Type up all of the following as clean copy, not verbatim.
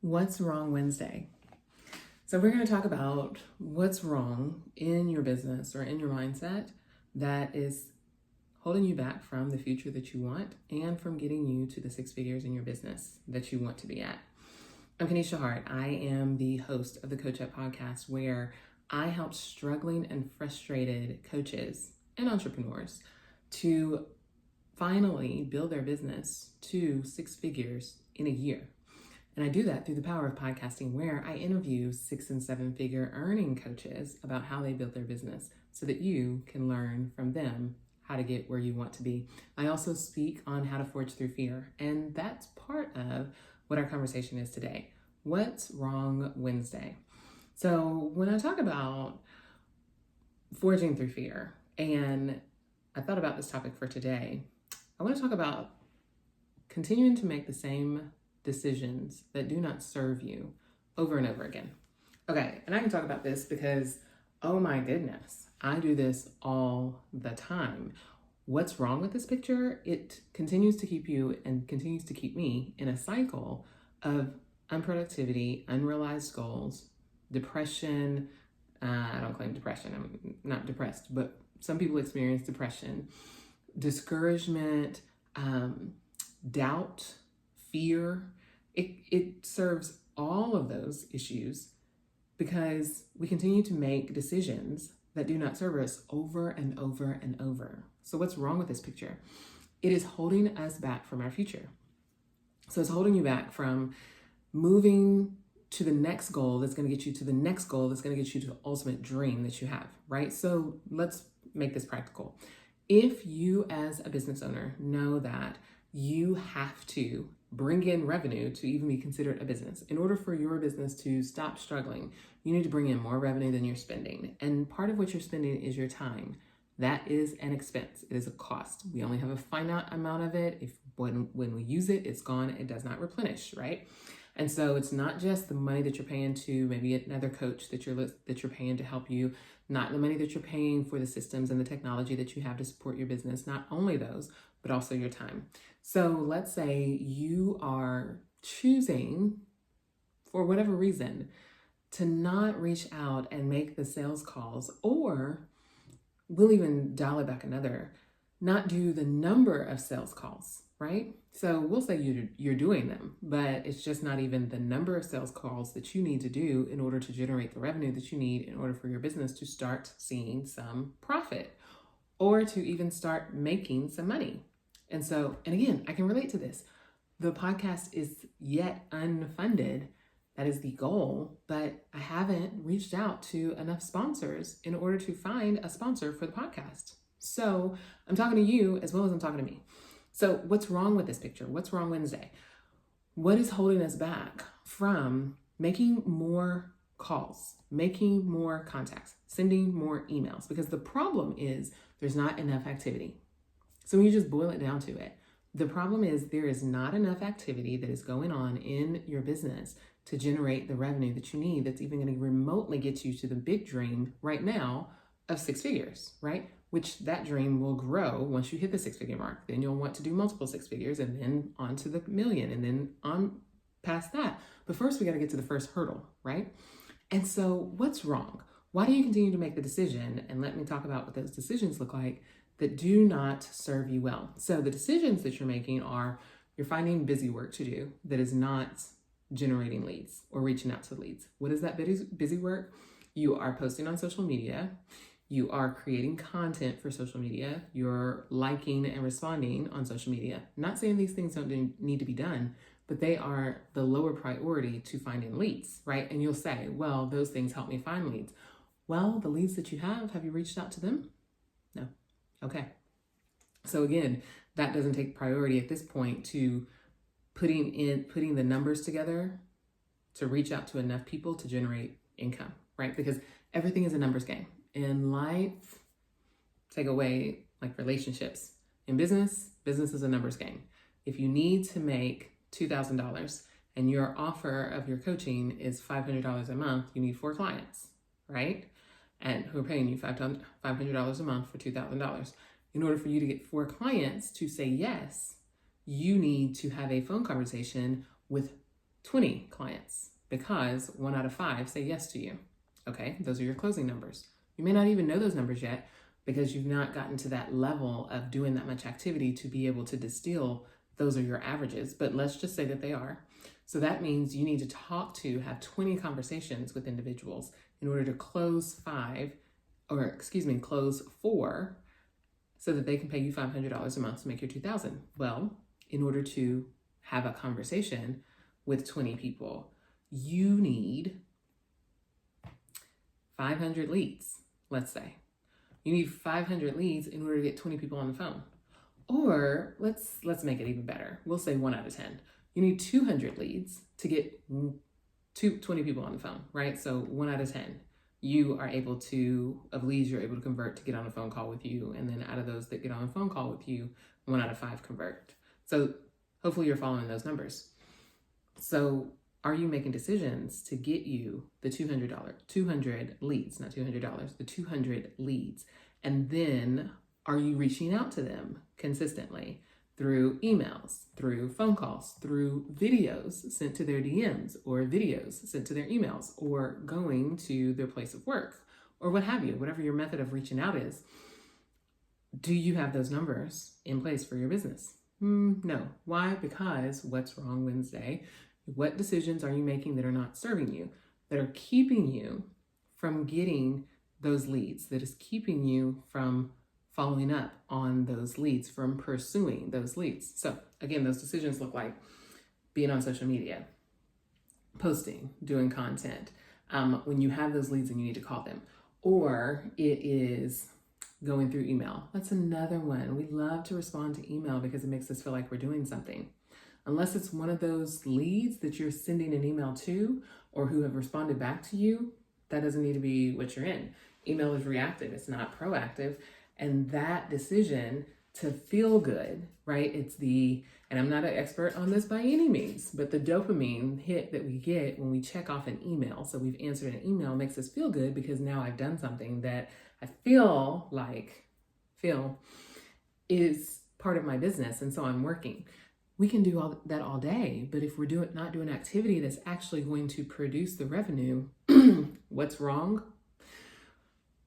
What's Wrong Wednesday. So we're going to talk about what's wrong in your business or in your mindset that is holding you back from the future that you want and from getting you to the six figures in your business that you want to be at. I'm Kanisha Hart. I am the host of the Coach Up podcast, where I help struggling and frustrated coaches and entrepreneurs to finally build their business to six figures in a year. And I do that through the power of podcasting, where I interview 6 and 7 figure earning coaches about how they built their business so that you can learn from them how to get where you want to be. I also speak on how to forge through fear, and that's part of what our conversation is today. What's Wrong Wednesday? So when I talk about forging through fear, and I thought about this topic for today, I want to talk about continuing to make the same decisions that do not serve you over and over again. Okay, and I can talk about this because, oh my goodness, I do this all the time. What's wrong with this picture? It continues to keep you and continues to keep me in a cycle of unproductivity, unrealized goals, depression. I don't claim depression. I'm not depressed, but some people experience depression, discouragement, doubt, fear. It serves all of those issues because we continue to make decisions that do not serve us over and over and over. So what's wrong with this picture? It is holding us back from our future. So it's holding you back from moving to the next goal that's going to get you to the next goal that's going to get you to the ultimate dream that you have, right? So let's make this practical. If you as a business owner know that you have to bring in revenue to even be considered a business. In order for your business to stop struggling, you need to bring in more revenue than you're spending. And part of what you're spending is your time. That is an expense. It is a cost. We only have a finite amount of it. If when we use it, it's gone. It does not replenish, right? And so it's not just the money that you're paying to maybe another coach that you're paying to help you, not the money that you're paying for the systems and the technology that you have to support your business, not only those, but also your time. So let's say you are choosing, for whatever reason, to not reach out and make the sales calls, or we'll even dial it back another, not do the number of sales calls, right? So we'll say you're doing them, but it's just not even the number of sales calls that you need to do in order to generate the revenue that you need in order for your business to start seeing some profit or to even start making some money. And again, I can relate to this. The podcast is yet unfunded. That is the goal, but I haven't reached out to enough sponsors in order to find a sponsor for the podcast. So I'm talking to you as well as I'm talking to me. So what's wrong with this picture? What's wrong Wednesday? What is holding us back from making more calls, making more contacts, sending more emails? Because the problem is there's not enough activity. So when you just boil it down to it, the problem is there is not enough activity that is going on in your business to generate the revenue that you need that's even going to remotely get you to the big dream right now of six figures, right? Which that dream will grow once you hit the six figure mark. Then you'll want to do multiple six figures and then on to the million and then on past that. But first we got to get to the first hurdle, right? And so what's wrong? Why do you continue to make the decision? And let me talk about what those decisions look like that do not serve you well. So the decisions that you're making are you're finding busy work to do that is not generating leads or reaching out to leads. What is that busy work? You are posting on social media. You are creating content for social media. You're liking and responding on social media. Not saying these things don't need to be done, but they are the lower priority to finding leads, right? And you'll say, well, those things help me find leads. Well, the leads that you have you reached out to them? No. Okay. So again, that doesn't take priority at this point to putting the numbers together to reach out to enough people to generate income, right? Because everything is a numbers game. In life, take away like relationships. In business is a numbers game. If you need to make $2,000 and your offer of your coaching is $500 a month, you need 4 clients, right? And who are paying you $500 a month for $2,000. In order for you to get 4 clients to say yes, you need to have a phone conversation with 20 clients because 1 out of 5 say yes to you. Okay, those are your closing numbers. You may not even know those numbers yet because you've not gotten to that level of doing that much activity to be able to distill those are your averages, but let's just say that they are. So that means you need to have 20 conversations with individuals in order to close close 4 so that they can pay you $500 a month to make your $2,000. Well, in order to have a conversation with 20 people, you need 500 leads, let's say. You need 500 leads in order to get 20 people on the phone. Or let's make it even better. We'll say 1 out of 10. You need 200 leads to get 20 people on the phone, right? So 1 out of 10. You're able to convert to get on a phone call with you. And then out of those that get on a phone call with you, 1 out of 5 convert. So hopefully you're following those numbers. So are you making decisions to get you the $200 leads, not $200, the 200 leads? And then are you reaching out to them consistently through emails, through phone calls, through videos sent to their DMs, or videos sent to their emails, or going to their place of work, or what have you, whatever your method of reaching out is? Do you have those numbers in place for your business? No. Why? Because what's wrong Wednesday? What decisions are you making that are not serving you, that are keeping you from getting those leads, that is keeping you from following up on those leads, from pursuing those leads? So again, those decisions look like being on social media, posting, doing content, when you have those leads and you need to call them, or it is going through email. That's another one. We love to respond to email because it makes us feel like we're doing something. Unless it's one of those leads that you're sending an email to or who have responded back to you, that doesn't need to be what you're in. Email is reactive, it's not proactive. And that decision to feel good, right? And I'm not an expert on this by any means, but the dopamine hit that we get when we check off an email, so we've answered an email, makes us feel good because now I've done something that I feel is part of my business, and so I'm working. We can do all that all day, but if we're not doing activity that's actually going to produce the revenue, what's wrong?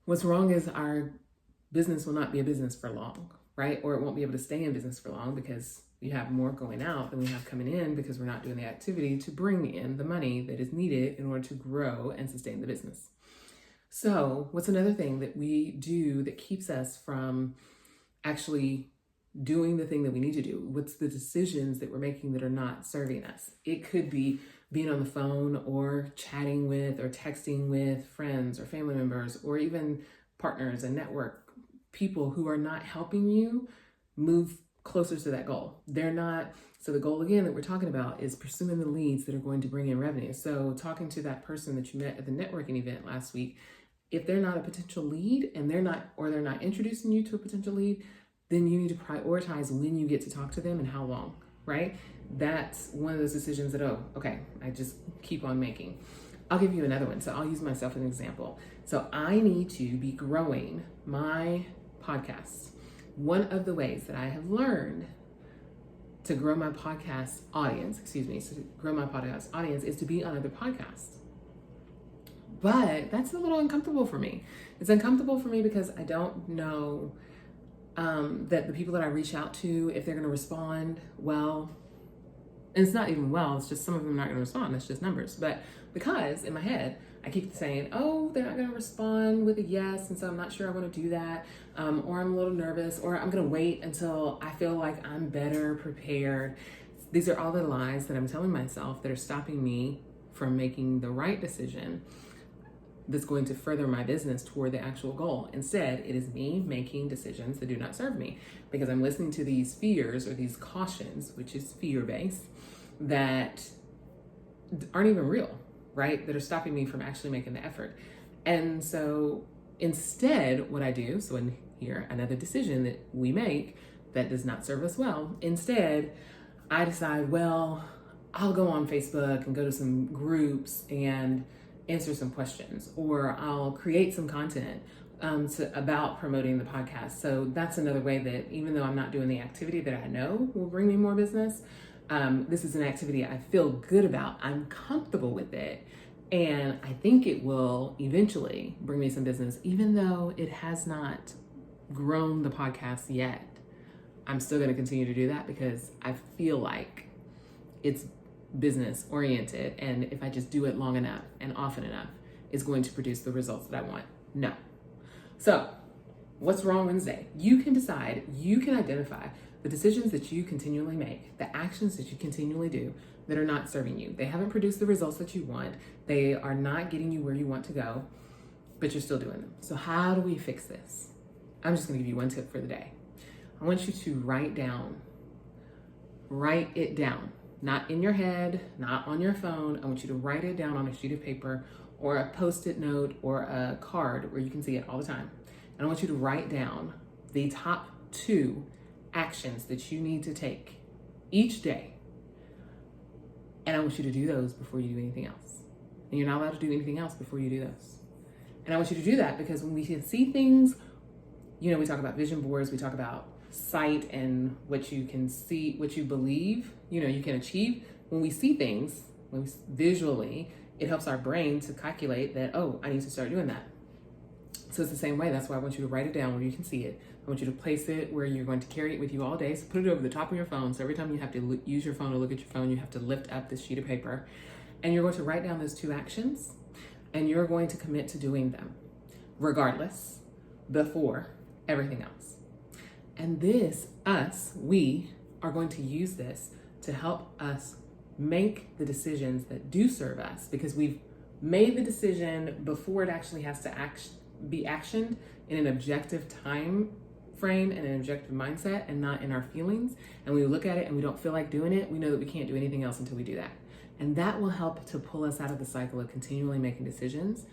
What's wrong is our business will not be a business for long, right? Or it won't be able to stay in business for long because we have more going out than we have coming in because we're not doing the activity to bring in the money that is needed in order to grow and sustain the business. So what's another thing that we do that keeps us from actually doing the thing that we need to do? What's the decisions that we're making that are not serving us? It could be being on the phone or chatting with or texting with friends or family members or even partners and network people who are not helping you move closer to that goal. So the goal again that we're talking about is pursuing the leads that are going to bring in revenue. So talking to that person that you met at the networking event last week, if they're not a potential lead and they're not introducing you to a potential lead, then you need to prioritize when you get to talk to them and how long, right? That's one of those decisions that, I just keep on making. I'll give you another one. So I'll use myself as an example. So I need to be growing my podcast. One of the ways that I have learned to grow my podcast audience, is to be on other podcasts. But that's a little uncomfortable for me. It's uncomfortable for me because I don't know that the people that I reach out to, if they're going to respond well. And it's not even well, it's just some of them are not going to respond. That's just numbers. But because in my head, I keep saying, they're not going to respond with a yes, and so I'm not sure I want to do that. Or I'm a little nervous, or I'm going to wait until I feel like I'm better prepared. These are all the lies that I'm telling myself that are stopping me from making the right decision that's going to further my business toward the actual goal. Instead, it is me making decisions that do not serve me because I'm listening to these fears or these cautions, which is fear-based, that aren't even real, right? That are stopping me from actually making the effort. And so instead, what I do, so in here, another decision that we make that does not serve us well, instead, I decide, I'll go on Facebook and go to some groups and answer some questions, or I'll create some content about promoting the podcast. So that's another way that even though I'm not doing the activity that I know will bring me more business, This is an activity I feel good about. I'm comfortable with it. And I think it will eventually bring me some business, even though it has not grown the podcast yet. I'm still going to continue to do that because I feel like it's business oriented. And if I just do it long enough and often enough, it's going to produce the results that I want. No. So what's wrong Wednesday? You can decide, you can identify the decisions that you continually make, the actions that you continually do that are not serving you. They haven't produced the results that you want. They are not getting you where you want to go, but you're still doing them. So how do we fix this? I'm just gonna give you one tip for the day. I want you to write it down, not in your head, not on your phone. I want you to write it down on a sheet of paper or a Post-it note or a card where you can see it all the time. And I want you to write down the top 2 actions that you need to take each day. And I want you to do those before you do anything else. And you're not allowed to do anything else before you do those. And I want you to do that because when we can see things, we talk about vision boards, we talk about sight and what you can see, what you believe, you can achieve. When we see things, visually, it helps our brain to calculate that, oh, I need to start doing that. So it's the same way. That's why I want you to write it down where you can see it. I want you to place it where you're going to carry it with you all day. So put it over the top of your phone. So every time you have to use your phone or look at your phone, you have to lift up this sheet of paper. And you're going to write down those 2 actions. And you're going to commit to doing them, regardless, before everything else. And we are going to use this to help us make the decisions that do serve us, because we've made the decision before it actually has to be actioned in an objective time frame and an objective mindset and not in our feelings. And when we look at it and we don't feel like doing it, we know that we can't do anything else until we do that. And that will help to pull us out of the cycle of continually making decisions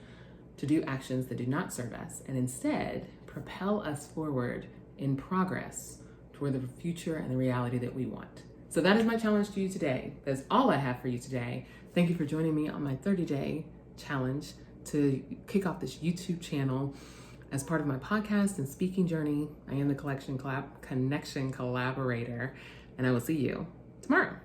to do actions that do not serve us and instead propel us forward in progress toward the future and the reality that we want. So that is my challenge to you today. That's all I have for you today. Thank you for joining me on my 30-day challenge to kick off this YouTube channel as part of my podcast and speaking journey. I am the Connection Collaborator, and I will see you tomorrow.